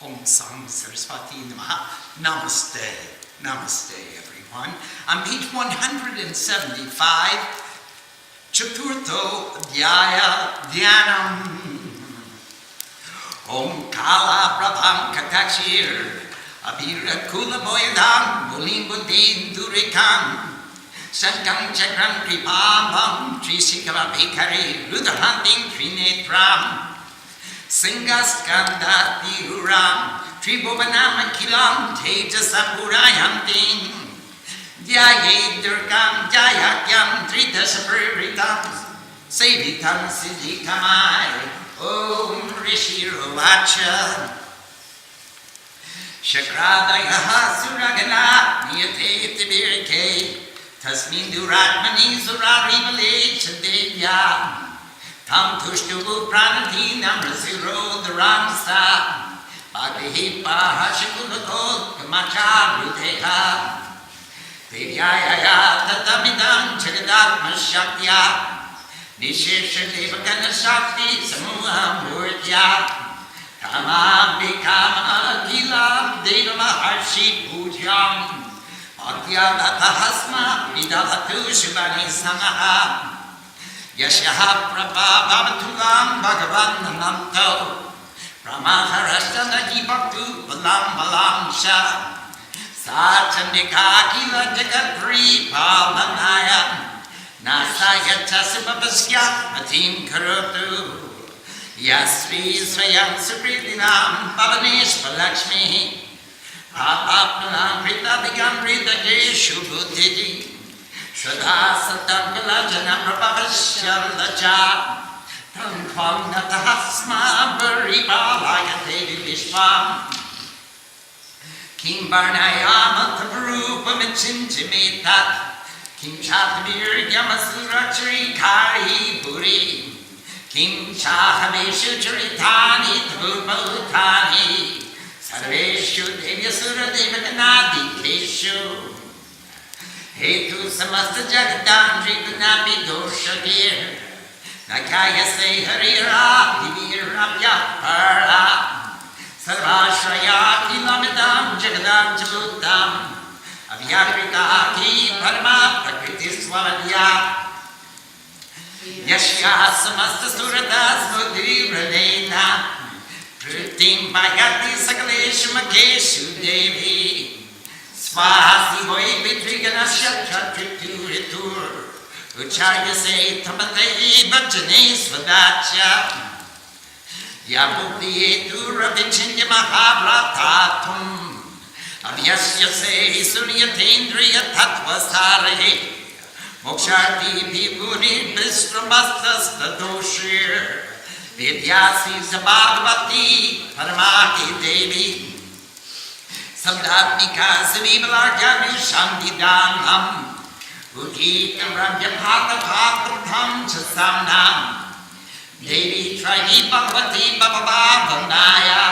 Om Sam Saraswati Namaha. Namaste. Namaste, everyone. On page 175, Chaturtho Dhyaya Dhyanam. Om Kala Prabham Katakshir. Abhira Kula Boyadam. Mulim Buddhin Durikam. Sankam Chakram Kripabam. Trisikama Bhikari. Rudhanting Trinetram. Singaskanda Tiruram. Tribhuvanam Akilam Tejasapurayanting. Dhyaye Durgam Dhyayakyam Tridasapuritam. Sevitam Siddhikamai. Om Rishi Rovacha. Shakradaya Suragana Niyate Tibirike. Tasmin Duratmani Surari Chadevya. Tam Tushtubu Pranadinam Rasiro Dharamsa. Bhagahipa Hashikulako Kamacha Ruteha. Devyaya Tatamidam Jagadatma Shaktya. Nishesha Devakana Shakti Samuha Murtya. Kama Bikama Akila Deva Maharshi Pujam. Bhaktya Latahasma Vidavatu Shubhani Samaha. Yashaha Prabhavamatulam Bhagavan Nananto. Brahmaharashtana Jibhaktu Balam Balam Sha. Satandika Kila Jagatri Palanaya. Nasaya Tasipapasya Matim Karotu. Yasvi Swayam Supridinam Bhavanesh Palakshmi. Apapnalam Prita Vigam Prita Jeshu Buddhiji. Shraddha Satakala Jana Prabhavasya Laja. Tampam Natahasma Varipalaya Devi Vishwam. Kim Barnayama Taparupa Michintimetat. Kim Chatabir Yamasurachari Kari Puri. Kim Chahaveshu Charitani Tabupalutani. Sarveshu Devyasura Devakanadi Keshu. Hetu Samasta Jagadandri Gunapi Doshagir. Nakaya Se Harira Divirabhya Para. Sarvashraya Kilamidam Jagadam Jabutam. Avyakrita Ki Parama Prakriti Swavadya. Yashya Samasta Suradas Mudri Radena. Pritim Bhagati Sakaleshu Makeshu Devi. Swahasi Hoi Vitriganasya Chatritu Ritur. Ucharya Se Tamatei Bhajane Svadacha. Yamukti Etu Ravichinya Mahavratatum. Avyasya Se Suryatendriya Tattvasare. Moksharti Vibhuni Vishramastas Tadoshir. Vidyasi Zabhagavati Paramati Devi. Samdhatmika Savivalarjami Shantidanam. Uditam Rajapata Patratham Chasamnam. Devi Trahi Bhagavati Bhava Vandaya.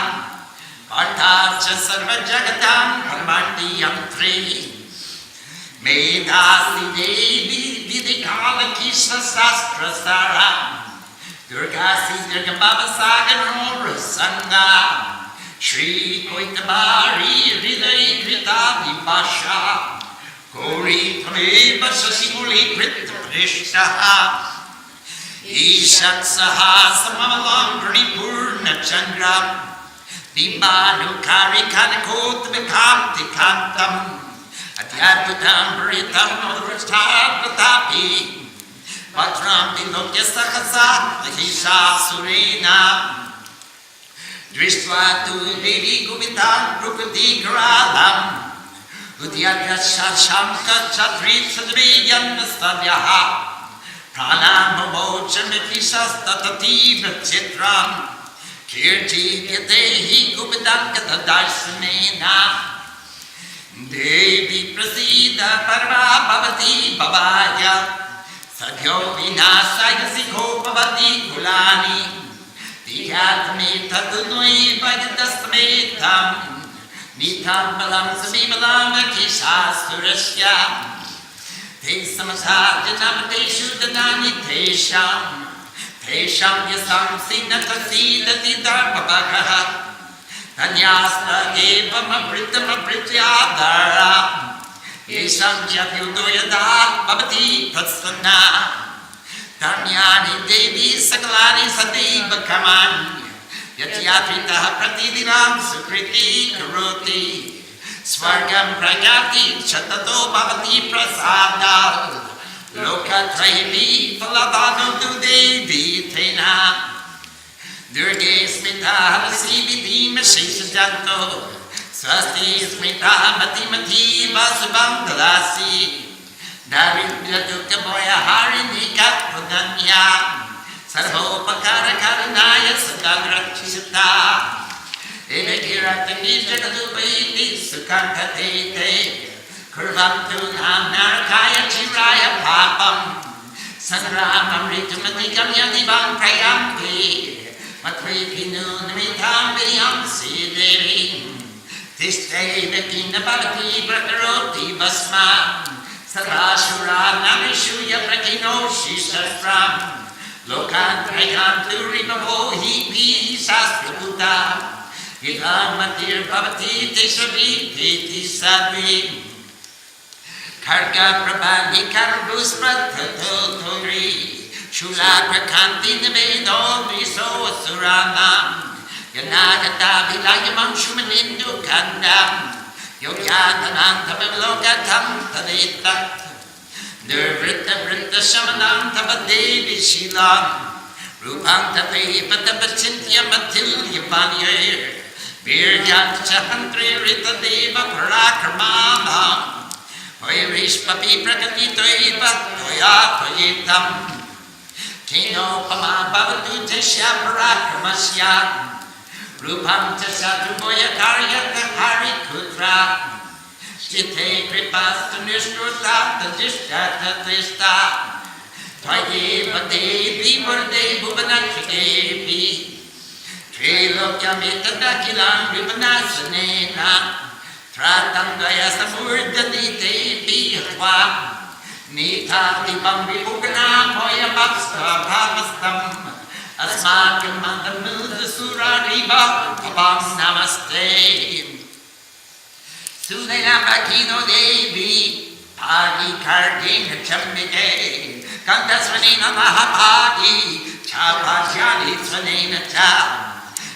Parthacha Sarva Jagatam Paramanti Yantri. Medasi Devi Vidikala Kishna Sastra Saram. Durgasi Durgabhava Sagar Rasanga. Shri Koitabari Hriday Krita Vipasha. Kori Tameva Sasimuli Krita Prishtaha. Ishat Sahasamamalam Pranipurna Chandra. Bimbanu Karikanakot Vikamti Kantam. Adhyadvutam Paritam Vrastapatapi. Vatram Vilokya Sakasa Lahisha Surena. Drishtva Tu Devi Govindan Rupati Karalam. Udyadya Shashamka Chatri Sadri Yanastadyaha. Pranam Momocham Tatati Chitram. Kirti Yatehi Govindankata Darsanena. Devi Prasida Parva Bhavati Bhavaya. Sadhyo Vinasaya Sikho Bhavati Kulani. Dhyatme Tadunoi Vajadastmetam. Nitam Balam Savibalam Akishasturasya. Te Samasha Janamateshu Danani Tesham. Tesham Yasam Sinata Sidati Darbhavakaha. Tanyasta evam abritam abrityadaram Yesam jatyodoyadat bhavati prastana Dharmyani devi sakalani sadeva kamani Yatyatritaha pratidinam sukriti karoti Svargam pragati chatato bhavati prasada Lokatrayevi faladano tu devi tena Durge smita halasi vidima sheshajanto Swasti smita mati mati vasubam dalasi Darindra dukha boya harinika pradanya Sarvopakara karanaya sadagrachita Evagirati jagadupaiti sukantatete Kurvantu nam narakaya chiraya papam Sanramam ritumatikam yadivam prayampi Matripinu namitam vidiyamsi devi Tiste vikina bhavati prakaroti basma Sarvashura namishuya prakino shishastram Lokan trayantu rimavo hipi sastraputa Idam matir bhavati teshavi piti sadvi Karga prabhani karvus prathato tori Shula prakanti nivedo viso asuranam Yanagata vilayamam shumanindu kandam Yogyatananta vivlokatam taditat Nirvrita vrita shamanam tabadevi shilam Rupam tape patapachintya matilya vanyayir Viryancha hantri rita deva parakramam Vairishpapi prakatito eva toya toyitam Kino pama bhavatu jasya parakramasya Rupam tasatu boya karyata hari kutra Chite kripastu nishruta tadishtata tista Tvayeva devi murde bhuvanakhi devi Trilokyamita dakilam vivanasanena Tratam dvaya samurdati devi atva Nita dipam vibhugana moya bhavsta bhavastam Asmakam mandamuda surariva abam namaste Sudainam devi Pagi kardina chambike Kantasvanena mahapagi Chapajani svanena cha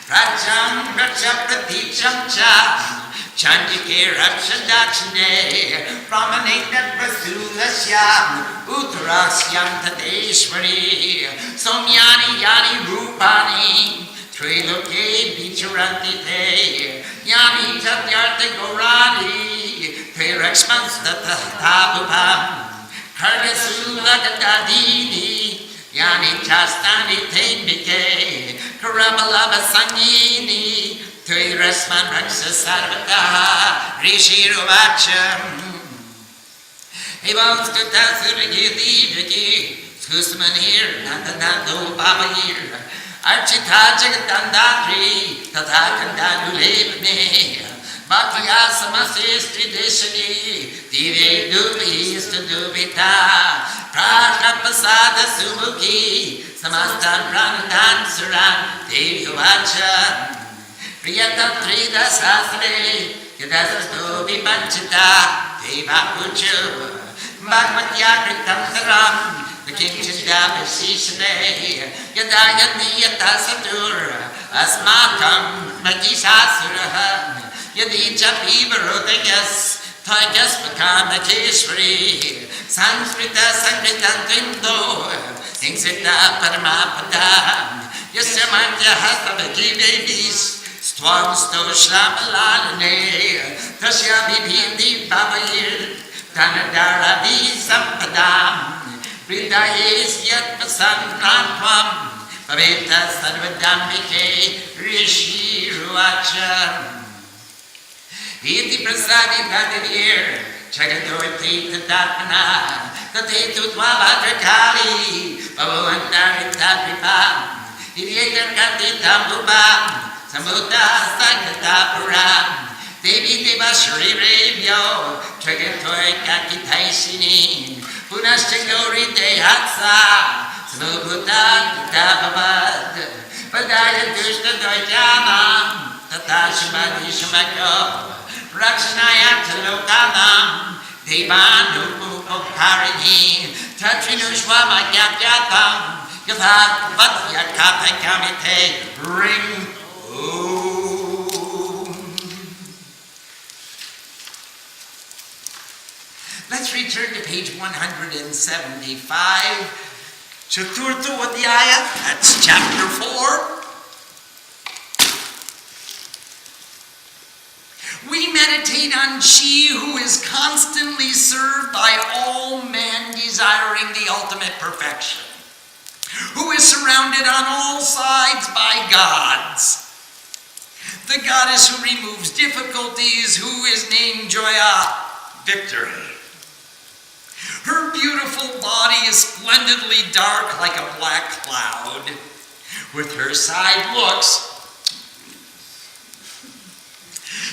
Racham racha praticham cha Chandike racha dakshine Brahmaneta prasulasya Uttarasyam tadeshwari Somyani yani rupani Triloke vicharanti te Yami tatyartha gaurani Teraksmanstata tabupam Kargasula gadadini Yani chastani tembike Karamalava sangini Terasman raksa sarvata Rishiruvacham Evam skutasuragiti viki Skusmanir nandanando babahir Archita jagadandatri Tatha kandadulevane Bhaktya samasistri deshani Dive dubi istadubita Prajnapasada sumukhi Samastan pranadhan suran Devi vacha Priyatam trida sasre Yadasasto vipanchita Deva puchu Bhagvatya kritam saram Kinchita visishane Yadayani yatasatur Asmakam Majisasuraha Yadi japi varodayas Tajas Pakamakeshwari Sanskrita Sankritam Tvindo Hingsita Paramapada Yasya Manja Hastabaki Devis Stvam Sto Shlamalalane Tasya Vibhindi Pavayir Tanadara Visampadam Vridayes Yat Pasantantvam Paveta Sarvadambike Rishi Ruacham Iti Prasadi Bhagavir Chagadorti Tatatmana Tatetu Tvavadrakali Bhavavandari Tatripam Iriyetan Kanti Tambubam Sambuddha Sankatapuram Devi Deva Shri Revyo Chagatoi Kakitaisini Punashchagori Dehatsa Samubhuta Tatapavad Padaya Dushta Dojama Tatashimadi Shimako, Rakshanayatalokanam, Devanu Okarini, Tachinushwama Yatyatam, Yathat Vatyakata Kamite, Ring. Let's return to page 175. Chaturtha Adhyaya, that's chapter 4. We meditate on she who is constantly served by all men desiring the ultimate perfection, who is surrounded on all sides by gods. The goddess who removes difficulties, who is named Joya, victory. Her beautiful body is splendidly dark like a black cloud. With her side looks,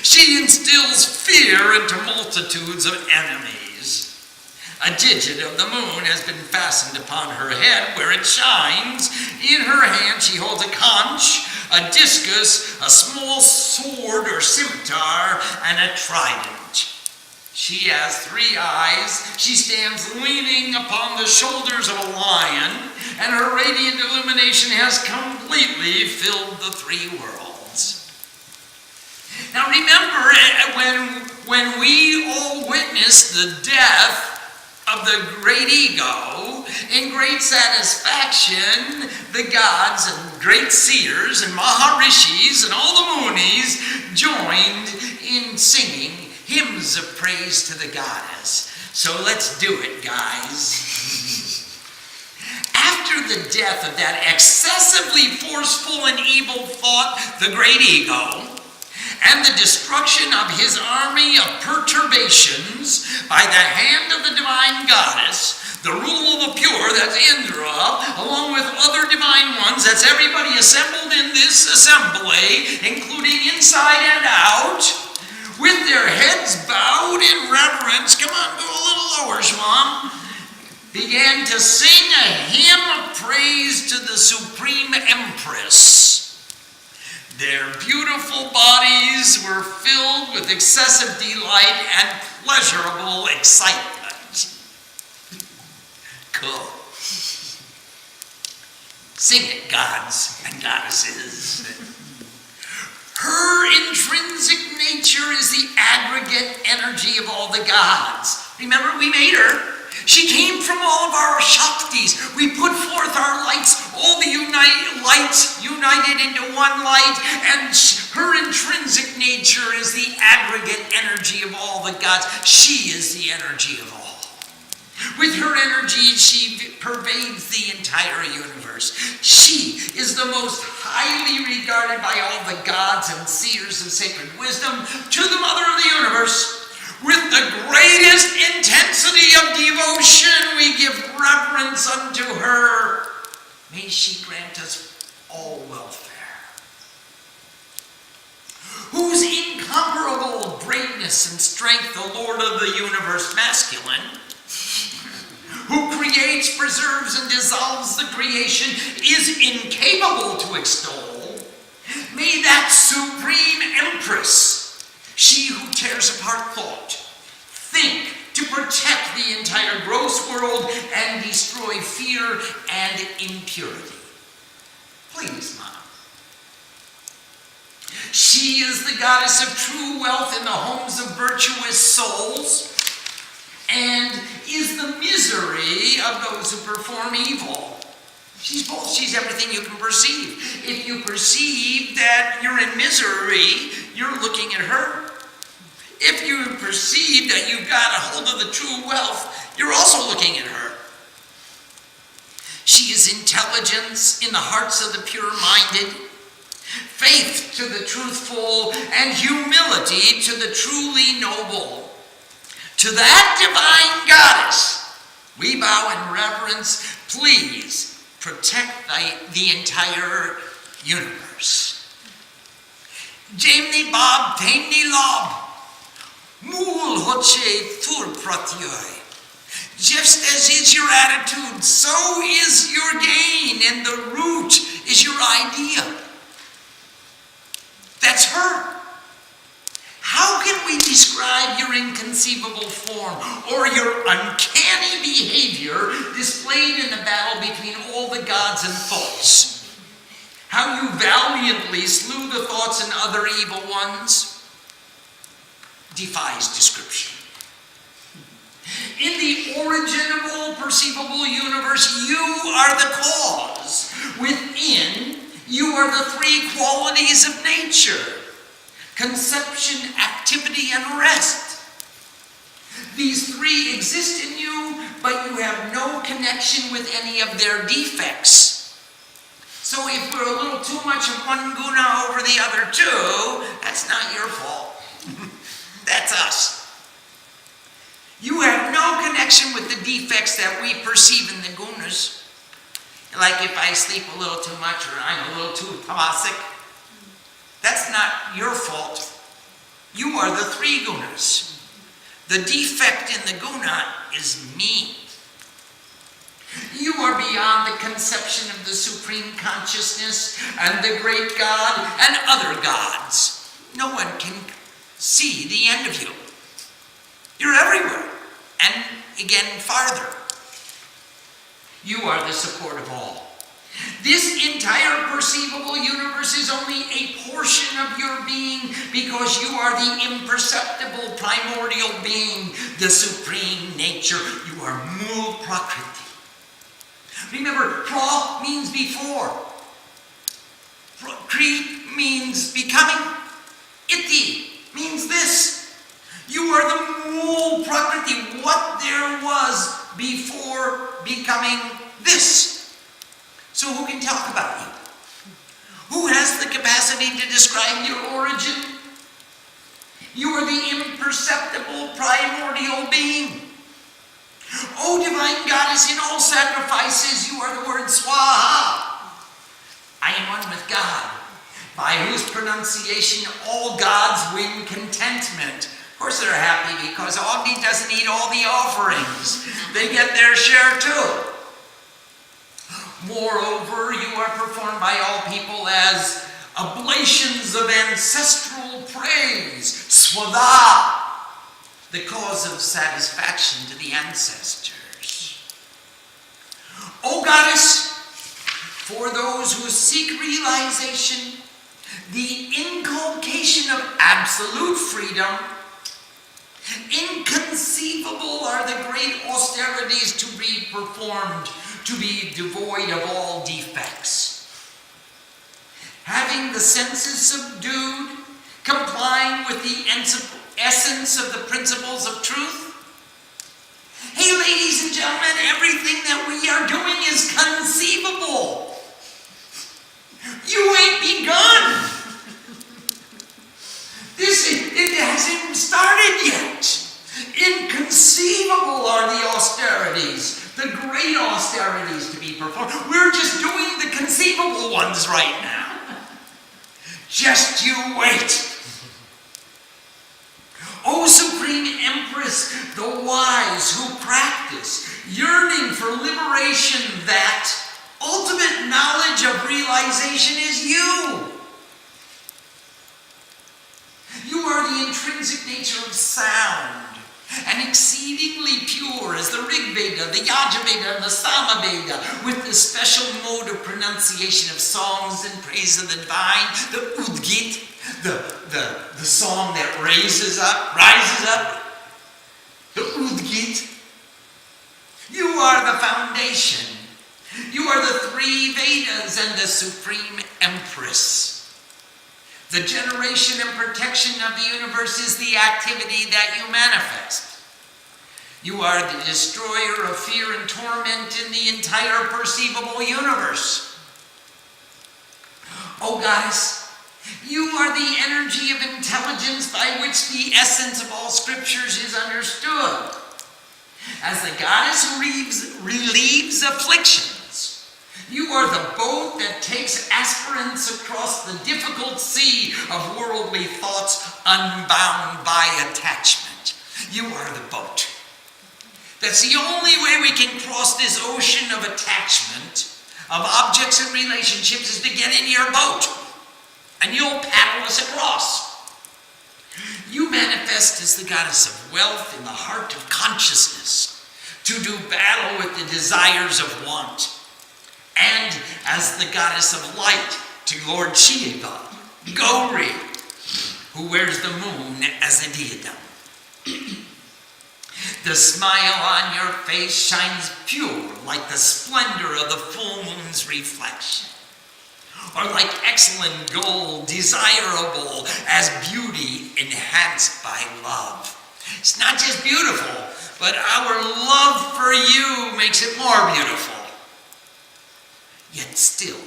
she instills fear into multitudes of enemies. A digit of the moon has been fastened upon her head where it shines. In her hand she holds a conch, a discus, a small sword or scimitar, and a trident. She has 3 eyes. She stands leaning upon the shoulders of a lion, and her radiant illumination has completely filled the 3 worlds. Now remember, when we all witnessed the death of the great ego, in great satisfaction, the gods and great seers and Maharishis and all the Munis joined in singing hymns of praise to the goddess. So let's do it, guys. After the death of that excessively forceful and evil thought, the great ego, and the destruction of his army of perturbations by the hand of the divine goddess, the rule of the pure, that's Indra, along with other divine ones, that's everybody assembled in this assembly, including inside and out, with their heads bowed in reverence, come on, go a little lower, Shwam, began to sing a hymn of praise to the Supreme Empress. Their beautiful bodies were filled with excessive delight and pleasurable excitement. Cool. Sing it, gods and goddesses. Her intrinsic nature is the aggregate energy of all the gods. Remember, we made her. She came from all of our Shaktis. We put forth our lights, all the lights united into one light, and her intrinsic nature is the aggregate energy of all the gods. She is the energy of all. With her energy, she pervades the entire universe. She is the most highly regarded by all the gods and seers of sacred wisdom. To the mother of the universe, with the greatest intensity of devotion, we give reverence unto her. May she grant us all welfare. Whose incomparable greatness and strength, the Lord of the universe, masculine, who creates, preserves, and dissolves the creation, is incapable to extol, may that supreme empress, she who tears apart thought, think to protect the entire gross world and destroy fear and impurity. Please, Mom. She is the goddess of true wealth in the homes of virtuous souls, and is the misery of those who perform evil. She's both. She's everything you can perceive. If you perceive that you're in misery, you're looking at her. If you perceive that you've got a hold of the true wealth, you're also looking at her. She is intelligence in the hearts of the pure-minded, faith to the truthful, and humility to the truly noble. To that divine goddess, we bow in reverence. Please protect the entire universe. Jamni Bob, Tamni Lob, Mool Hoche Thur Pratyoi. Just as is your attitude, so is your gain, and the root is your idea. That's her. How can we describe your inconceivable form or your uncanny behavior displayed in the battle between all the gods and thoughts? How you valiantly slew the thoughts and other evil ones defies description. In the origin of all perceivable universe, you are the cause. Within, you are the three qualities of nature: conception, activity, and rest. These three exist in you, but you have no connection with any of their defects. So if we're a little too much of one guna over the other two, that's not your fault. That's us. You have no connection with the defects that we perceive in the gunas. Like if I sleep a little too much or I'm a little too tamasic. That's not your fault. You are the three gunas. The defect in the guna is me. You are beyond the conception of the supreme consciousness and the great God and other gods. No one can see the end of you. You're everywhere, and again farther. You are the support of all. This entire perceivable universe is only a portion of your being because you are the imperceptible primordial being, the supreme nature. You are Mool Prakriti. Remember, pra means before. Kri means becoming. Iti means this. You are the Mool Prakriti, what there was before becoming this. So who can talk about you? Who has the capacity to describe your origin? You are the imperceptible primordial being. O divine goddess, in all sacrifices, you are the word Swaha. I am one with God, by whose pronunciation all gods win contentment. Of course they're happy because Agni doesn't eat all the offerings. They get their share too. Moreover, you are performed by all people as oblations of ancestral praise, Swadha, the cause of satisfaction to the ancestors. O goddess, for those who seek realization, the inculcation of absolute freedom, inconceivable are the great austerities to be performed, to be devoid of all defects. Having the senses subdued, complying with the essence of the principles of truth. Hey, ladies and gentlemen, everything that we are doing is conceivable. You ain't begun. It hasn't even started yet. Inconceivable are the austerities, the great austerities to be performed. We're just doing the conceivable ones right now. Just you wait. O Supreme Empress, the wise who practice, yearning for liberation, that ultimate knowledge of realization is you. You are the intrinsic nature of sound, and exceedingly pure as the Rig Veda, the Yaja Veda, and the Sama Veda, with the special mode of pronunciation of songs in praise of the divine, the Udgit, the song that rises up, the Udgit. You are the foundation. You are the three Vedas and the Supreme Empress. The generation and protection of the universe is the activity that you manifest. You are the destroyer of fear and torment in the entire perceivable universe. Oh goddess, you are the energy of intelligence by which the essence of all scriptures is understood. As the goddess who relieves afflictions, you are the boat that takes aspirants across the difficult sea of worldly thoughts unbound by attachment. You are the boat. That's the only way we can cross this ocean of attachment, of objects and relationships, is to get in your boat. and you'll paddle us across. You manifest as the goddess of wealth in the heart of consciousness, to do battle with the desires of want, and as the goddess of light to Lord Shiva, Gauri, who wears the moon as a diadem. The smile on your face shines pure like the splendor of the full moon's reflection, or like excellent gold, desirable as beauty enhanced by love. It's not just beautiful, but our love for you makes it more beautiful. Yet still,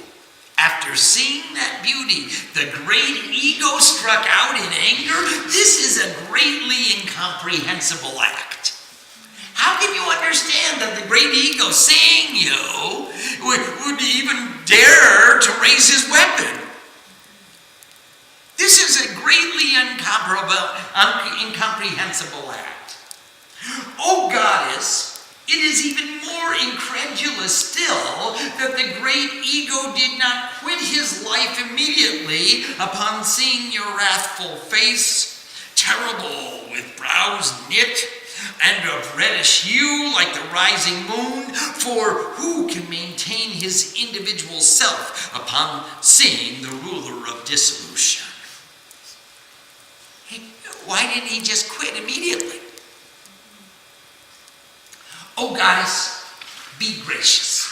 after seeing that beauty, the great ego struck out in anger. This is a greatly incomprehensible act. How can you understand that the great ego, seeing you, would even dare to raise his weapon? This is a greatly incomprehensible act. O goddess, it is even more incredulous still that the great ego did not quit his life immediately upon seeing your wrathful face, terrible with brows knit, and of reddish hue like the rising moon, for who can maintain his individual self upon seeing the ruler of dissolution? Hey, why didn't he just quit immediately? O goddess, be gracious.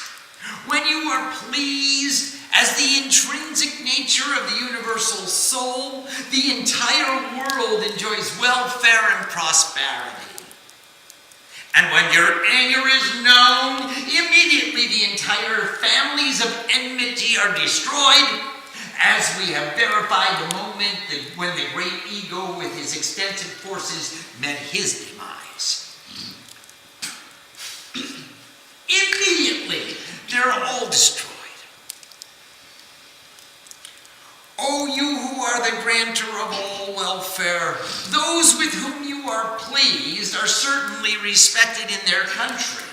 When you are pleased as the intrinsic nature of the universal soul, the entire world enjoys welfare and prosperity. And when your anger is known, immediately the entire families of enmity are destroyed, as we have verified the moment that when the great ego with his extensive forces met his demise. Immediately, they're all destroyed. O you who are the granter of all welfare, those with whom you are pleased are certainly respected in their country.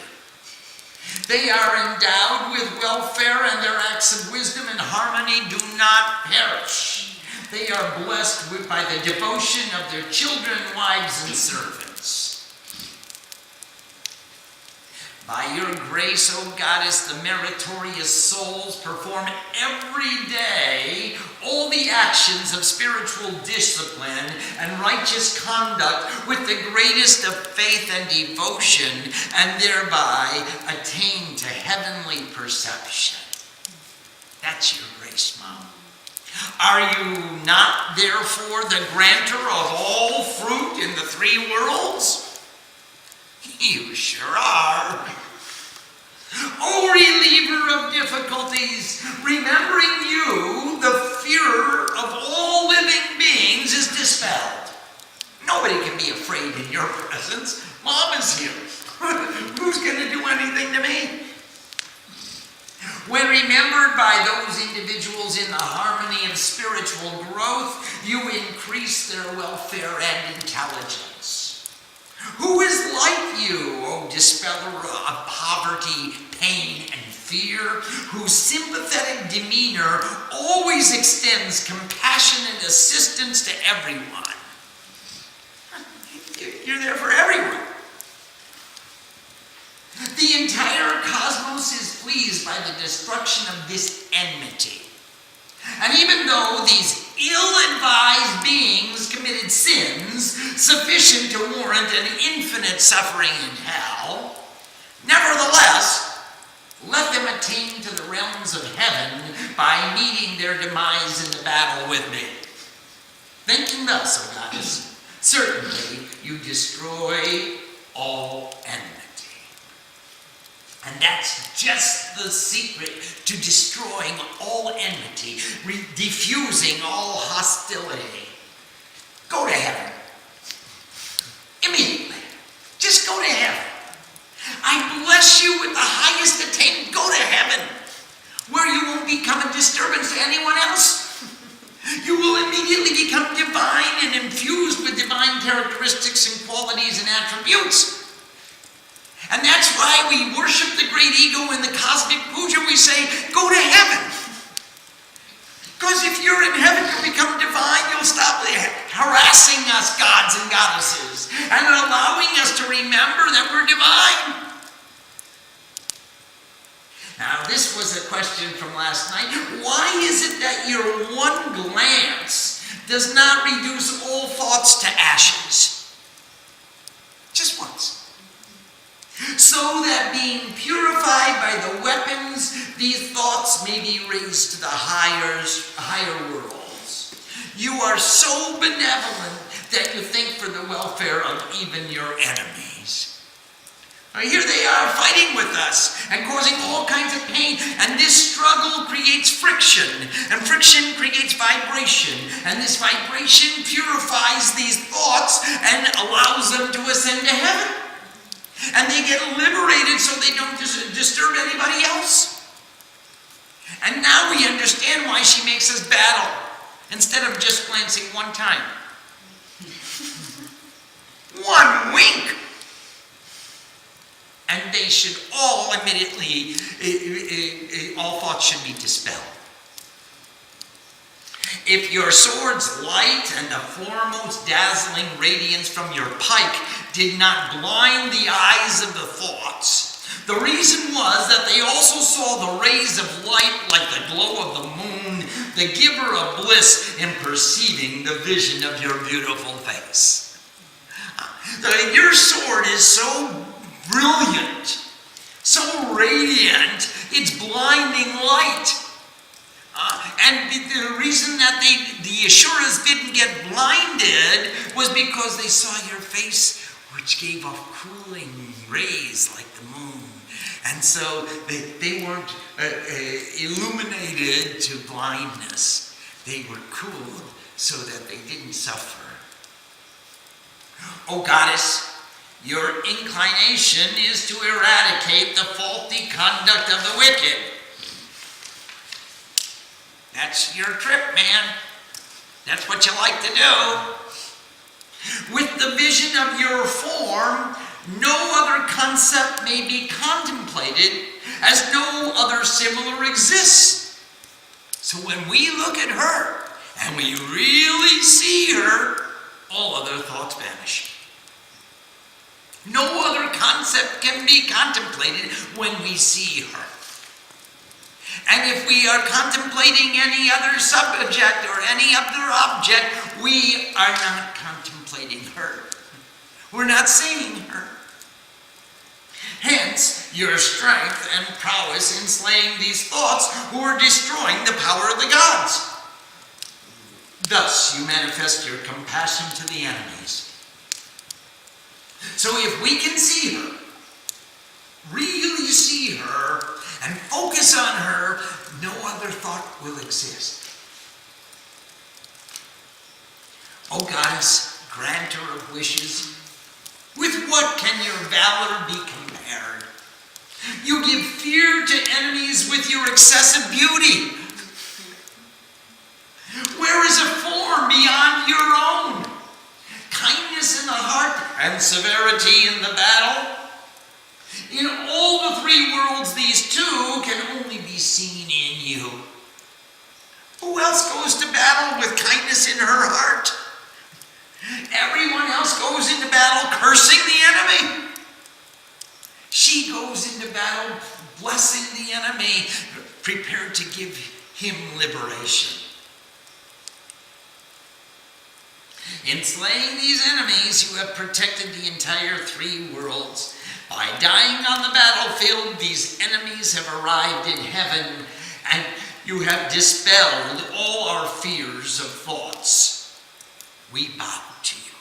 They are endowed with welfare, and their acts of wisdom and harmony do not perish. They are blessed by the devotion of their children, wives, and servants. By your grace, O goddess, the meritorious souls perform every day all the actions of spiritual discipline and righteous conduct with the greatest of faith and devotion, and thereby attain to heavenly perception. That's your grace, Mom. Are you not, therefore, the granter of all fruit in the three worlds? You sure are. O reliever of difficulties, remembering you, the fear of all living beings is dispelled. Nobody can be afraid in your presence. Mom is here. Who's going to do anything to me? When remembered by those individuals in the harmony of spiritual growth, you increase their welfare and intelligence. Who is like you, O dispeller of poverty, pain, and fear, whose sympathetic demeanor always extends compassionate assistance to everyone? You're there for everyone. The entire cosmos is pleased by the destruction of this enmity. And even though these ill-advised beings committed sins sufficient to warrant an infinite suffering in hell, nevertheless, let them attain to the realms of heaven by meeting their demise in the battle with me. Thinking thus, O goddess, certainly you destroy all enmity. And that's just the secret to destroying all enmity, diffusing all hostility. Go to heaven. Immediately. Just go to heaven. I bless you with the highest attainment. Go to heaven, where you won't become a disturbance to anyone else. You will immediately become divine and infused with divine characteristics and qualities and attributes. And that's why we worship the great ego in the cosmic puja. We say, go to heaven. Go Because if you're in heaven, you'll become divine. You'll stop harassing us, gods and goddesses, and allowing us to remember that we're divine. Now, this was a question from last night. Why is it that your one glance does not reduce all thoughts to ashes? Just once. So that being purified by the weapons, these thoughts may be raised to the higher worlds. You are so benevolent that you think for the welfare of even your enemies. Here they are fighting with us and causing all kinds of pain. And this struggle creates friction. And friction creates vibration. And this vibration purifies these thoughts and allows them to ascend to heaven. And they get liberated so they don't disturb anybody else. And now we understand why she makes us battle instead of just glancing one time. One wink. And they should all immediately, all thoughts should be dispelled. If your sword's light and the foremost dazzling radiance from your pike did not blind the eyes of the thoughts, the reason was that they also saw the rays of light like the glow of the moon, the giver of bliss in perceiving the vision of your beautiful face. Your sword is so brilliant, so radiant, it's blinding light. And the reason that the Asuras didn't get blinded was because they saw your face, which gave off cooling rays like the moon. And so they weren't illuminated to blindness. They were cooled so that they didn't suffer. O goddess, your inclination is to eradicate the faulty conduct of the wicked. That's your trip, man. That's what you like to do. With the vision of your form, no other concept may be contemplated, as no other similar exists. So when we look at her, and we really see her, all other thoughts vanish. No other concept can be contemplated when we see her. And if we are contemplating any other subject or any other object, we are not contemplating her. We're not seeing her. Hence, your strength and prowess in slaying these thoughts who are destroying the power of the gods. Thus, you manifest your compassion to the enemies. So if we can see her, really see her, and focus on her, no other thought will exist. O goddess, granter of wishes, with what can your valor be compared? You give fear to enemies with your excessive beauty. Where is a form beyond your own? Kindness in the heart and severity in the battle. In all the three worlds, these two can only be seen in you. Who else goes to battle with kindness in her heart? Everyone else goes into battle cursing the enemy. She goes into battle blessing the enemy, prepared to give him liberation. In slaying these enemies, you have protected the entire three worlds. By dying on the battlefield, these enemies have arrived in heaven, and you have dispelled all our fears of thoughts. We bow to you.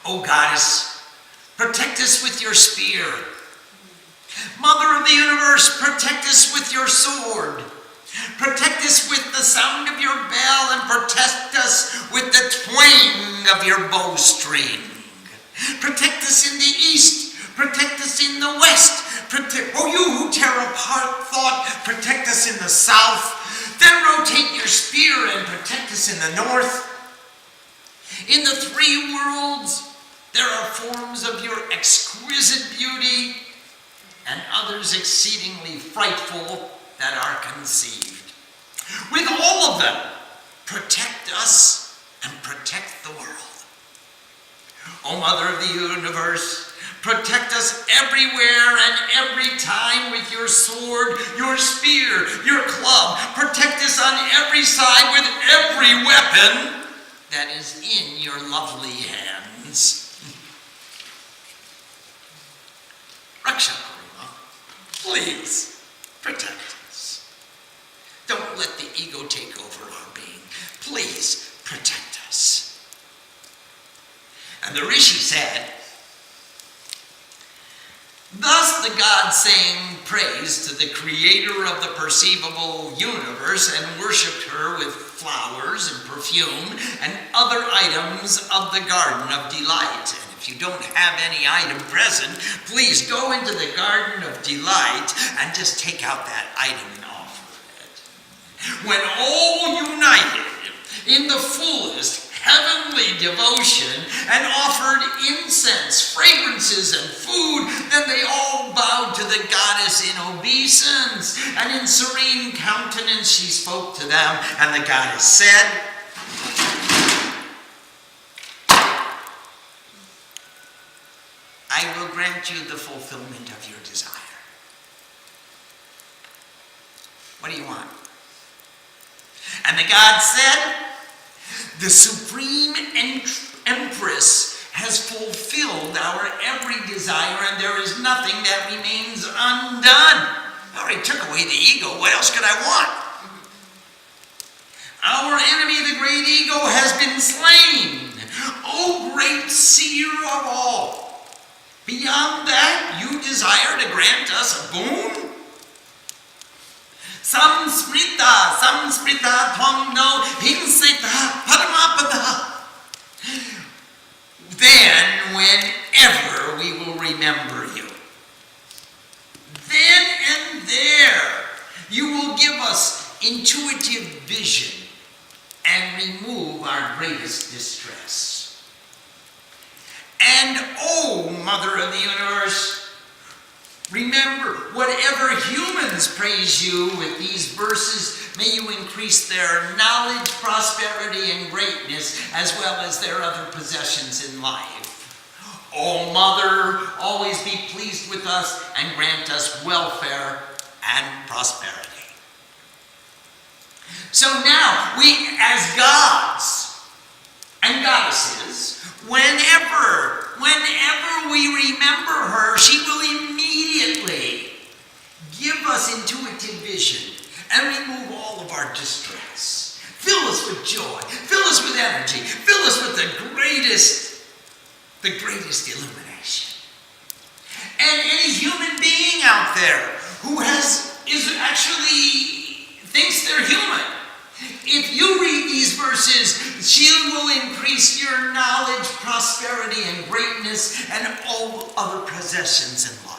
O goddess, protect us with your spear. Mother of the universe, protect us with your sword. Protect us with the sound of your bell, and protect us with the twang of your bowstring. Protect us in the east. Protect us in the west. O you who tear apart thought, protect us in the south. Then rotate your spear and protect us in the north. In the three worlds, there are forms of your exquisite beauty and others exceedingly frightful that are conceived. With all of them, protect us and protect the world. O Mother of the universe, protect us everywhere and every time with your sword, your spear, your club. Protect us on every side with every weapon that is in your lovely hands. Raksha Karuna, please protect us. Don't let the ego take over our being. Please protect us. And the Rishi said, thus the gods sang praise to the creator of the perceivable universe and worshipped her with flowers and perfume and other items of the garden of delight. And if you don't have any item present, please go into the garden of delight and just take out that item and offer it. When all united in the fullest heavenly devotion and offered incense, fragrances, and food, then they all bowed to the goddess in obeisance, and in serene countenance she spoke to them, and the goddess said, I will grant you the fulfillment of your desire. What do you want? And the god said, the Supreme Empress has fulfilled our every desire, and there is nothing that remains undone. I already took away the ego. What else could I want? Our enemy, the great ego, has been slain. O great seer of all, beyond that, you desire to grant us a boon? Samsprita twam no hinsita paramapada. Then, whenever we will remember you, then and there, you will give us intuitive vision and remove our greatest distress. And, O Mother of the universe, remember, whatever humans praise you with these verses, may you increase their knowledge, prosperity, and greatness, as well as their other possessions in life. O Mother, always be pleased with us and grant us welfare and prosperity. So now, we as gods and goddesses, whenever we remember her, she will immediately give us intuitive vision and remove all of our distress. Fill us with joy, fill us with energy, fill us with the greatest illumination. And any human being out there who thinks they're human, if you read these verses, she will increase your knowledge, prosperity, and greatness, and all other possessions in life.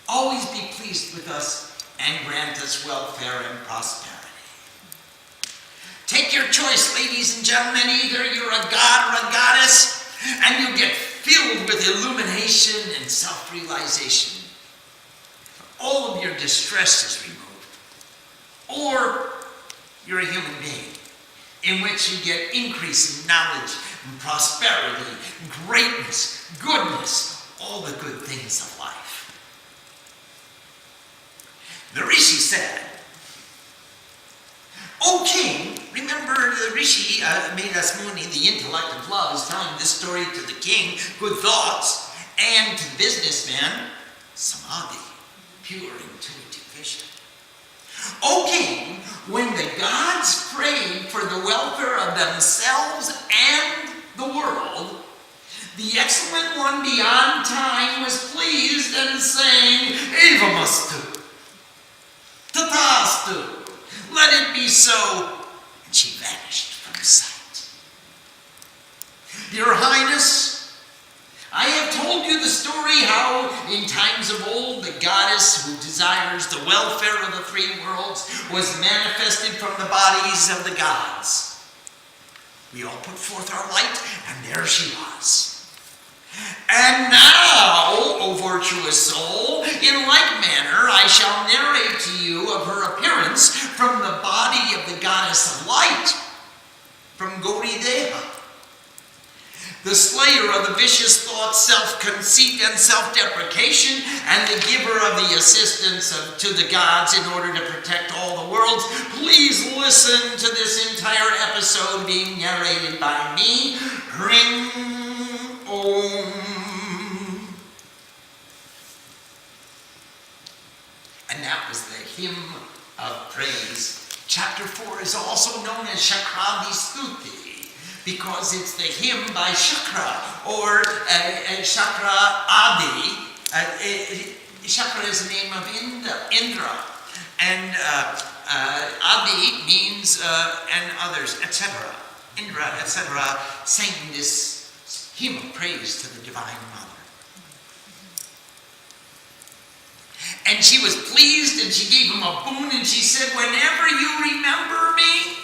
Always be pleased with us and grant us welfare and prosperity. Take your choice, ladies and gentlemen. Either you're a god or a goddess, and you get filled with illumination and self-realization. All of your distress is removed. Or you're a human being in which you get increase in knowledge and prosperity, greatness, goodness, all the good things of life. The Rishi said, O king, remember the Rishi, Medasmuni, the intellect of love, is telling this story to the king, good thoughts, and to the businessman, samadhi, pure intuitive vision. O king, when the gods prayed for the welfare of themselves and the world, the excellent one beyond time was pleased and saying, Evamastu, Tatastu, let it be so. And she vanished from sight. Your Highness, I have told you the story how in times of old the goddess who desires the welfare of the three worlds was manifested from the bodies of the gods. We all put forth our light, and there she was. And now, O virtuous soul, in like manner I shall narrate to you of her appearance from the body of the goddess of light, from Gaurideha, the slayer of the vicious thoughts, self-conceit, and self-deprecation, and the giver of the assistance to the gods in order to protect all the worlds. Please listen to this entire episode being narrated by me. Ring Om. And that was the hymn of praise. Chapter 4 is also known as Shakradi Stuti, because it's the hymn by Shakra, or Shakra Adi. Shakra is the name of Indra, and Adi means and others, etc. Indra, etc., sang this hymn of praise to the Divine Mother. And she was pleased, and she gave him a boon, and she said, whenever you remember me,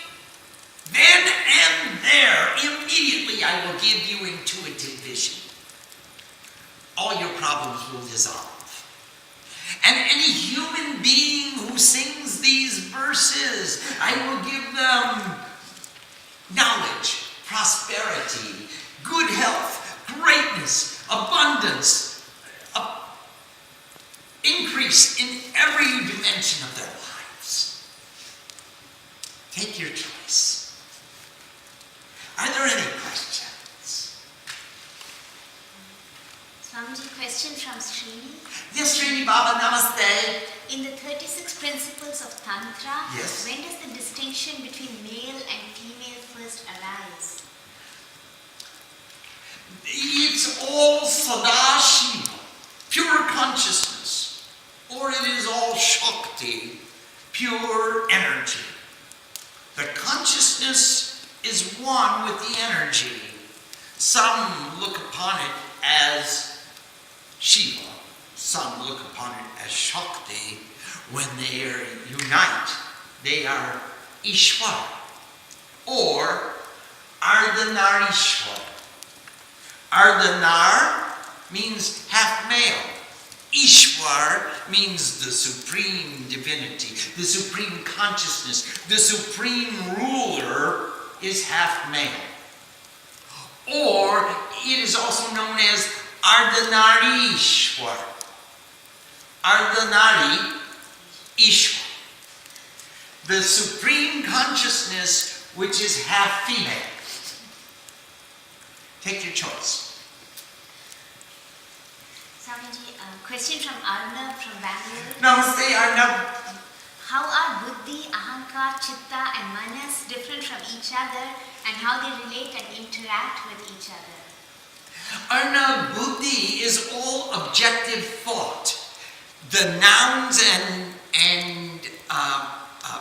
then and there, immediately I will give you intuitive vision. All your problems will dissolve. And any human being who sings these verses, I will give them knowledge, prosperity, good health, greatness, abundance, increase in every dimension of their lives. Take your choice. Are there any questions? Swamiji, question from Srini. Yes, Srini Baba, namaste. In the 36 principles of Tantra, yes, when does the distinction between male and female first arise? It's all Sadashiva, pure consciousness, or it is all Shakti, pure energy. The consciousness is one with the energy. Some look upon it as Shiva, some look upon it as Shakti. When they are unite, they are Ishwar, or Ardhanarishwar. Ardhanar means half male. Ishwar means the supreme divinity, the supreme consciousness, the supreme ruler is half male. Or it is also known as Ardhanarishwar. Ardhanari Ishwar. The supreme consciousness which is half female. Take your choice. Swamiji, question from Arnav from Bangalore. Namaste, Arnav. How are Buddhi, Ahankar, Chitta and Manas different from each other, and how they relate and interact with each other? Arnav, Buddhi is all objective thought. The nouns and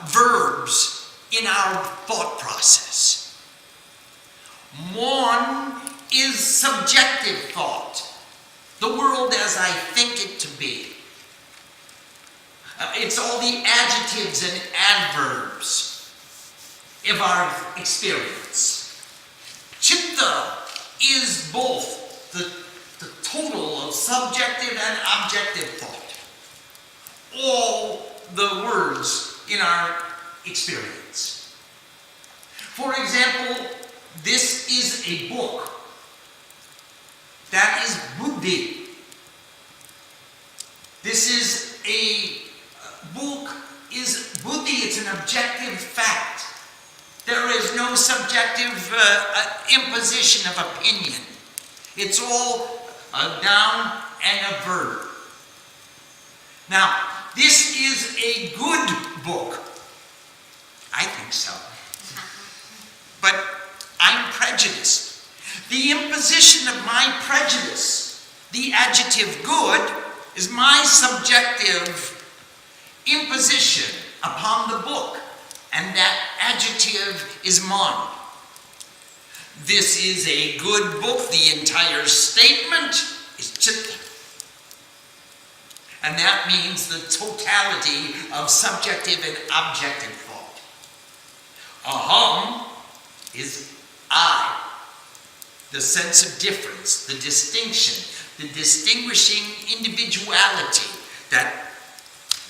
verbs in our thought process. Mon is subjective thought. The world as I think it to be. It's all the adjectives and adverbs of our experience. Chitta is both the total of subjective and objective thought. All the words in our experience. For example, this is a book. That is Buddhi. This is a book, is Buddhi, it's an objective fact. There is no subjective imposition of opinion. It's all a noun and a verb. Now, this is a good book. I think so. But I'm prejudiced. The imposition of my prejudice, the adjective good, is my subjective imposition upon the book, and that adjective is mon. This is a good book. The entire statement is chitta. And that means the totality of subjective and objective thought. Aham is I. the sense of difference, the distinction, the distinguishing individuality, that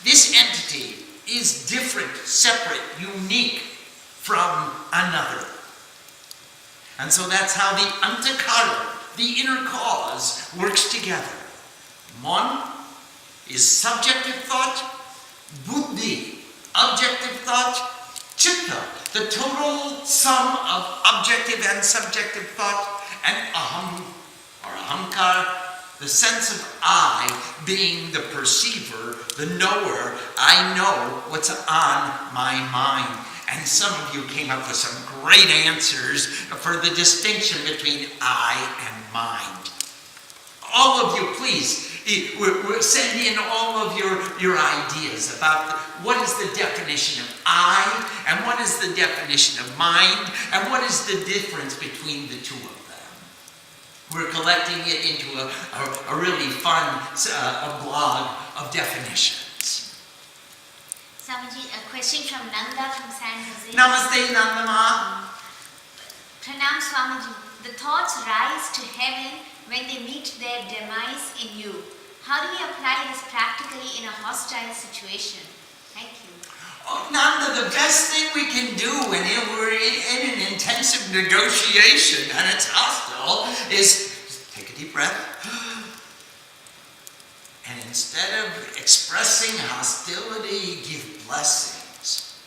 this entity is different, separate, unique from another. And so that's how the antakara, the inner cause, works together. Mon is subjective thought, buddhi, objective thought, chitta, the total sum of objective and subjective thought, and aham, or ahamkar, the sense of I being the perceiver, the knower. I know what's on my mind. And some of you came up with some great answers for the distinction between I and mind. All of you, please, send in all of your ideas about what is the definition of I, and what is the definition of mind, and what is the difference between the two of them. We're collecting it into a really fun blog of definitions. Swamiji, a question from Nanda from San Jose. Namaste, Nandama. Pranam Swamiji, the thoughts rise to heaven when they meet their demise in you. How do we apply this practically in a hostile situation? Thank you. Oh, Nanda, the best thing we can do when we're in an intensive negotiation and it's hostile is take a deep breath. And instead of expressing hostility, give blessings.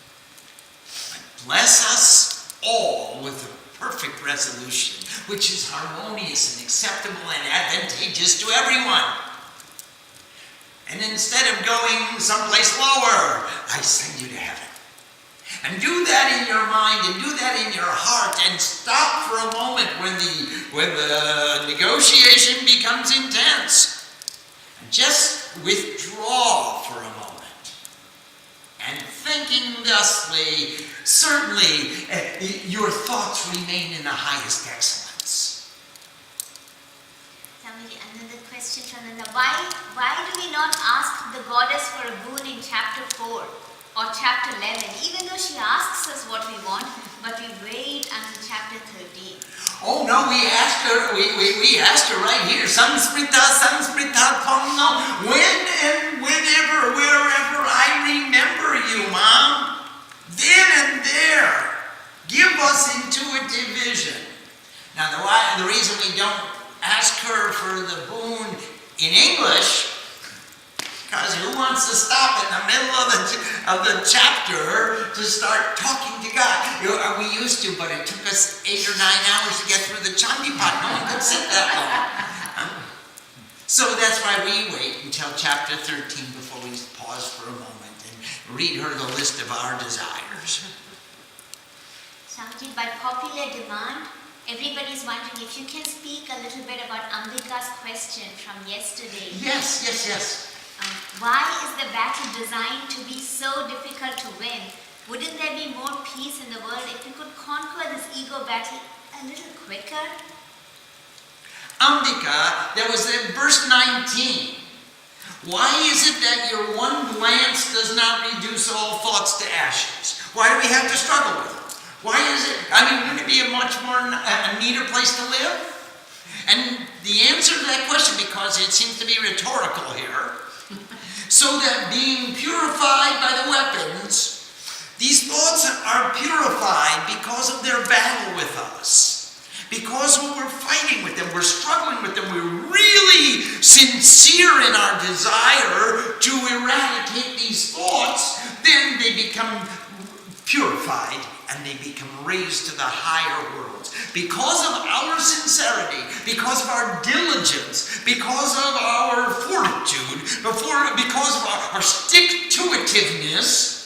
Bless us all with a perfect resolution, which is harmonious and acceptable and advantageous to everyone. And instead of going someplace lower, I send you to heaven. And do that in your mind and do that in your heart, and stop for a moment when the negotiation becomes intense. And just withdraw for a moment. And thinking thusly, certainly your thoughts remain in the highest excellence. Swamiji, another question from Nanda. Why do we not ask the goddess for a boon in chapter 4 or chapter 11, even though she asks us what we want, but we wait until chapter 13? Oh no, we asked her, we asked her right here, Samsprita Pamno, when and whenever, wherever I remember you, Mom, then and there, give us intuitive vision. Now the reason we don't ask her for the boon in English, because who wants to stop in the middle of the chapter to start talking to God? We used to, but it took us 8 or 9 hours to get through the Chandi Path. No one could sit that long. So that's why we wait until chapter 13 before we pause for a moment and read her the list of our desires. Swamiji, by popular demand, everybody's wondering if you can speak a little bit about Ambika's question from yesterday. Yes. Why is the battle designed to be so difficult to win? Wouldn't there be more peace in the world if we could conquer this ego battle a little quicker? Ambika, there was in verse 19. Why is it that your one glance does not reduce all thoughts to ashes? Why do we have to struggle with it? Why is it? Wouldn't it be a much more a neater place to live? And the answer to that question, because it seems to be rhetorical here, so that being purified by the weapons, these thoughts are purified because of their battle with us. Because when we're fighting with them, we're struggling with them, we're really sincere in our desire to eradicate these thoughts, then they become purified and they become raised to the higher worlds. Because of our sincerity, because of our diligence, because of our fortitude, because of our stick-to-itiveness,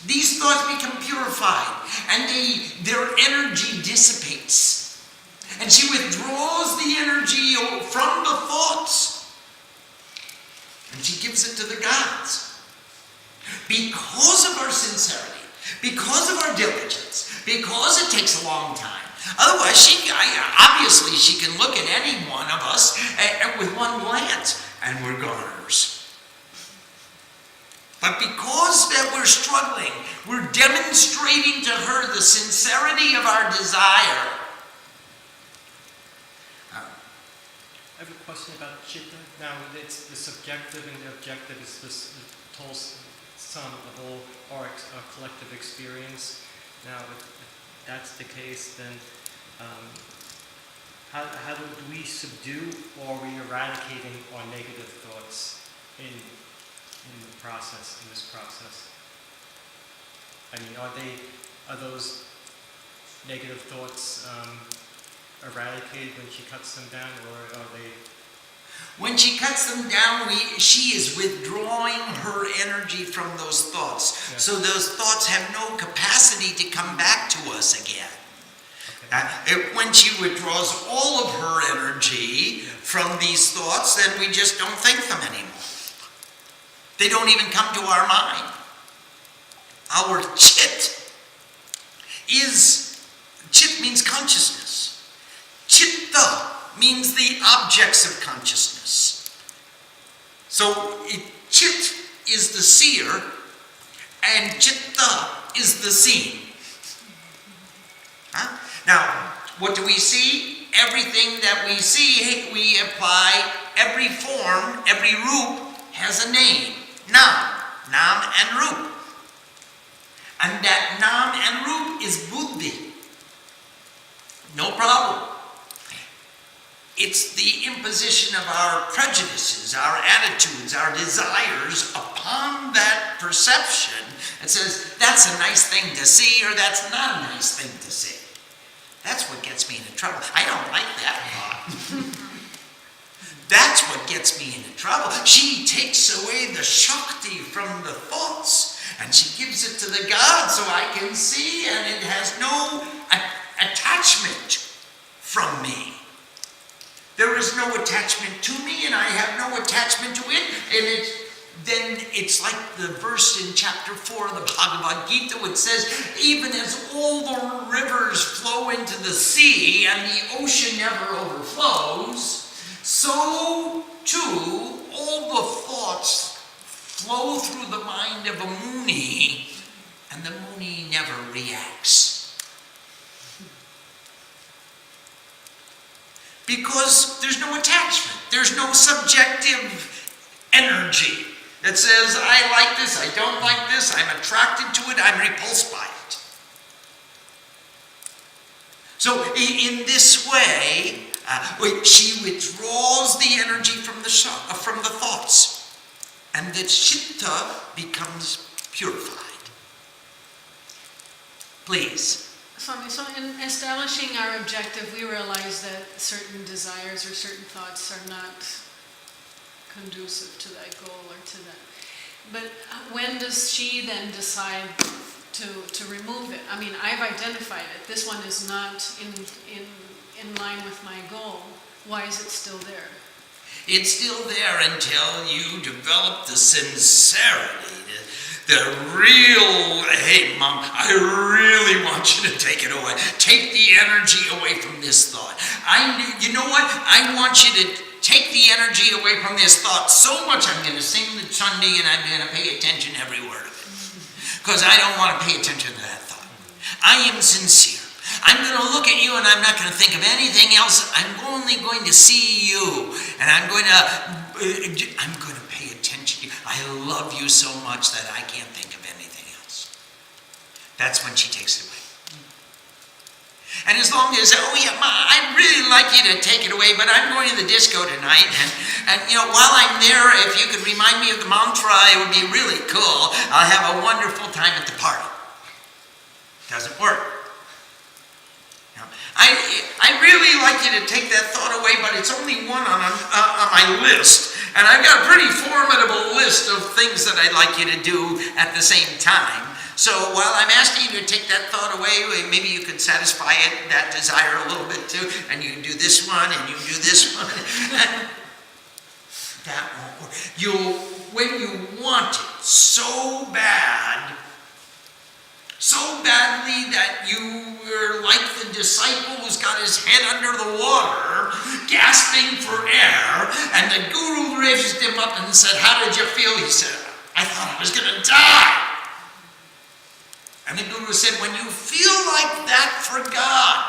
these thoughts become purified and their energy dissipates. And she withdraws the energy from the thoughts and she gives it to the gods. Because of our sincerity, because of our diligence, because it takes a long time. Otherwise, obviously she can look at any one of us with one glance and we're goners. But because that we're struggling, we're demonstrating to her the sincerity of our desire. question about chitta? Now, it's the subjective and the objective is the total sum of all our collective experience. Now, if that's the case, then how do we subdue or are we eradicating our negative thoughts in this process? I mean, are those negative thoughts eradicated when she cuts them down, or are they? When she cuts them down, she is withdrawing her energy from those thoughts. Yeah. So those thoughts have no capacity to come back to us again. Okay. When she withdraws all of her energy from these thoughts, then we just don't think them anymore. They don't even come to our mind. Our chit means consciousness. Chitta means the objects of consciousness. So chit is the seer and chitta is the seen. Huh? Now, what do we see? Everything that we see, we apply. Every form, every roop has a name. Nam and roop. And that nam and roop is buddhi. No problem. It's the imposition of our prejudices, our attitudes, our desires upon that perception that says, that's a nice thing to see or that's not a nice thing to see. That's what gets me into trouble. I don't like that thought. That's what gets me into trouble. She takes away the Shakti from the thoughts and she gives it to the God so I can see, and it has no attachment from me. There is no attachment to me and I have no attachment to it, and then it's like the verse in chapter 4 of the Bhagavad Gita which says, even as all the rivers flow into the sea and the ocean never overflows, so too all the thoughts flow through the mind of a Muni, and the Muni never reacts. Because there's no attachment, there's no subjective energy that says, I like this, I don't like this, I'm attracted to it, I'm repulsed by it. So in this way, she withdraws the energy from the thoughts, and the chitta becomes purified. Please. Swami, so in establishing our objective, we realize that certain desires or certain thoughts are not conducive to that goal or to that. But when does she then decide to remove it? I mean, I've identified it. This one is not in line with my goal. Why is it still there? It's still there until you develop the sincerity, the real, hey Mom, I really want you to take it away. Take the energy away from this thought. You know what? I want you to take the energy away from this thought so much I'm going to sing the Chandi and I'm going to pay attention to every word of it. Because I don't want to pay attention to that thought. I am sincere. I'm going to look at you and I'm not going to think of anything else. I'm only going to see you. And I'm going to pay attention to you. I love you so much that I can't think of anything else. That's when she takes it away. And as long as, oh yeah, Ma, I'd really like you to take it away, but I'm going to the disco tonight. And you know, while I'm there, if you could remind me of the mantra, it would be really cool. I'll have a wonderful time at the party. Doesn't work. I really like you to take that thought away, but it's only one on my list. And I've got a pretty formidable list of things that I'd like you to do at the same time. So while I'm asking you to take that thought away, maybe you could satisfy that desire a little bit too. And you can do this one, and you do this one. That won't work. When you want it so bad, so badly that you were like the disciple who's got his head under the water, gasping for air, and the guru raised him up and said, how did you feel? He said, I thought I was going to die. And the guru said, when you feel like that for God,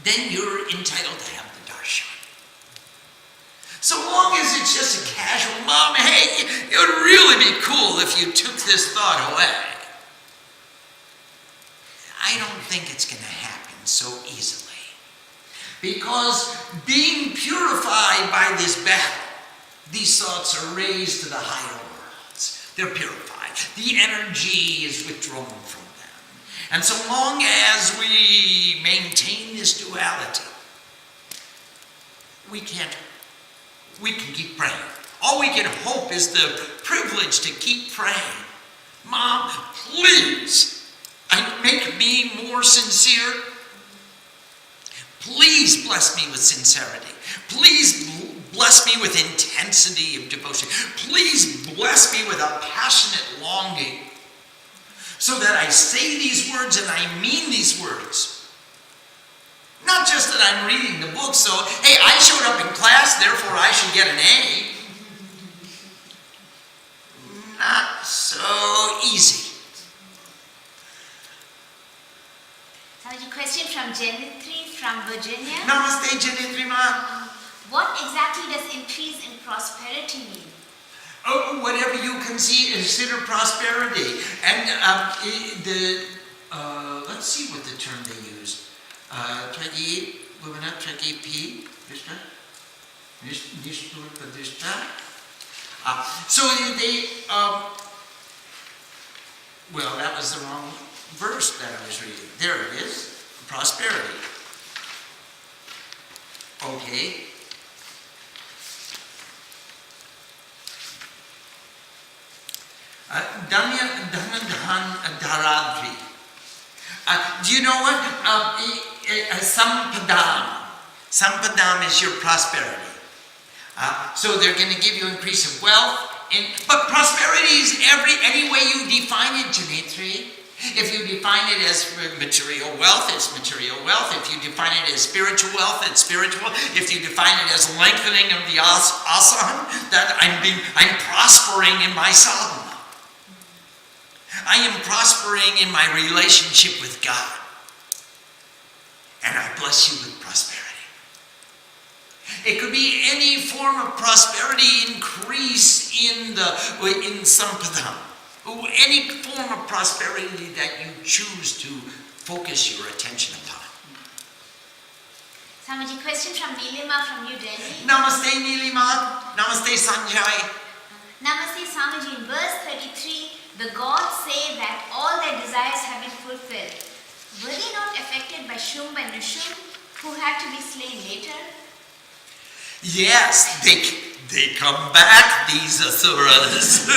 then you're entitled to have the darshan. So long as it's just a casual, Mom, hey, it would really be cool if you took this thought away. I don't think it's going to happen so easily. Because being purified by this battle, these thoughts are raised to the higher worlds. They're purified. The energy is withdrawn from them. And so long as we maintain this duality, we can keep praying. All we can hope is the privilege to keep praying. Mom, please, make me more sincere. Please bless me with sincerity. Please bless me with intensity of devotion. Please bless me with a passionate longing so that I say these words and I mean these words. Not just that I'm reading the book, so, hey, I showed up in class, therefore I should get an A. Not so easy. Swamiji, question from Janitri from Virginia. Namaste, Janitri Ma. What exactly does increase in prosperity mean? Oh, whatever you consider prosperity. And let's see what the term they used. So they, well, that was the wrong verse that I was reading. There it is, prosperity. Okay. Dharadri. Do you know what? Sampadam. Sampadam is your prosperity. So they're going to give you increase of wealth. But prosperity is any way you define it, Janitri. If you define it as material wealth, it's material wealth. If you define it as spiritual wealth, it's spiritual. If you define it as lengthening of the asana, that I'm prospering in my sadhana. I am prospering in my relationship with God. And I bless you with prosperity. It could be any form of prosperity increase in sampadam. Any form of prosperity that you choose to focus your attention upon. Swamiji, question from Nilima from New Delhi. Namaste, Nilima. Namaste, Sanjay. Namaste, Swamiji. In verse 33, the gods say that all their desires have been fulfilled. Were they not affected by Shumb and Nushum, who had to be slain later? Yes, they come back, these asuras.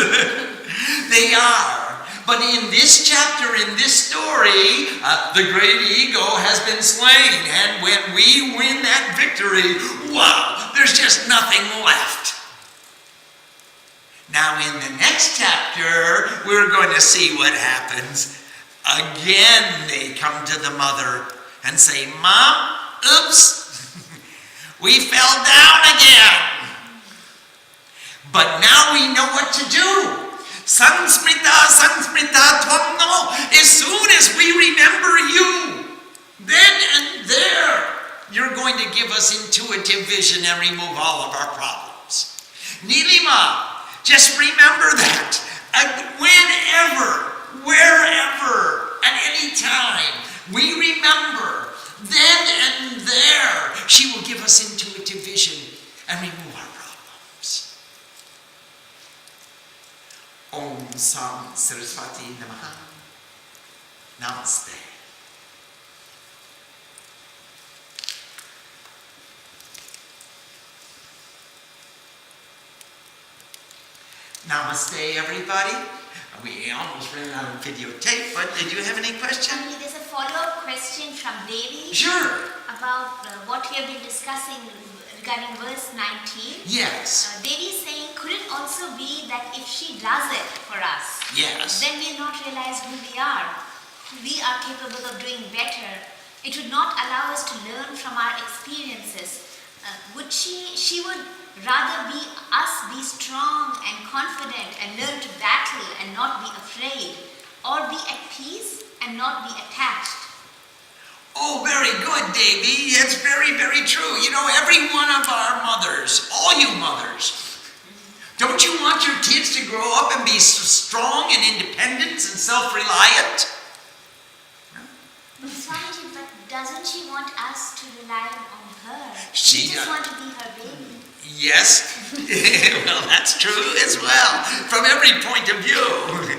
They are. But in this chapter, in this story, the great ego has been slain. And when we win that victory, wow, there's just nothing left. Now in the next chapter, we're going to see what happens. Again, they come to the mother and say, Mom, oops, we fell down again. But now we know what to do. Sansmrita, tvam no. As soon as we remember you, then and there, you're going to give us intuitive vision and remove all of our problems. Nilima, just remember that. Whenever, wherever, at any time, we remember, then and there, she will give us intuitive vision and remove our problems. Om Sam Saraswati Namaha. Namaste. Namaste, everybody. We almost ran out of videotape, but did you have any question? There's a follow-up question from Devi. Sure. About what we have been discussing regarding verse 19. Yes. Devi is saying, could it also be that if she does it for us, Yes. then we'll not realize who we are. We are capable of doing better. It would not allow us to learn from our experiences. She would rather be strong and confident and learn to battle and not be afraid, or be at peace and not be attached. Oh, very good, Davy. It's very, very true. You know, every one of our mothers, all you mothers, don't you want your kids to grow up and be strong and independent and self-reliant? Swamiji, but doesn't she want us to rely on her? She We just want to be her baby. Yes. Well, that's true as well, from every point of view.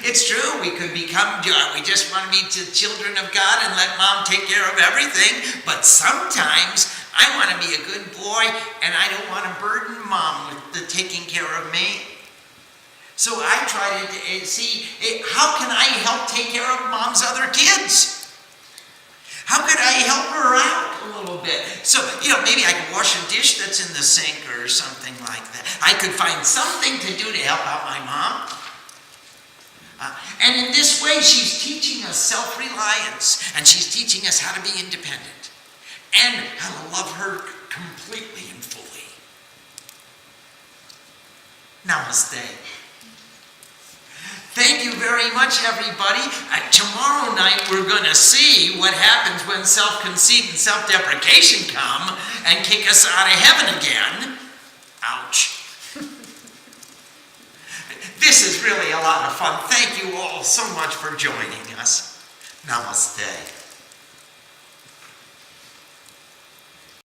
It's true, we could become, we just want to be the children of God and let Mom take care of everything, but sometimes I want to be a good boy and I don't want to burden Mom with the taking care of me. So I try to see, how can I help take care of Mom's other kids? How could I help her out a little bit? So, maybe I could wash a dish that's in the sink or something like that. I could find something to do to help out my mom. And in this way, she's teaching us self-reliance, and she's teaching us how to be independent, and how to love her completely and fully. Namaste. Thank you very much, everybody. Tomorrow night, we're going to see what happens when self-conceit and self-deprecation come and kick us out of heaven again. Ouch. This is really a lot of fun. Thank you all so much for joining us. Namaste.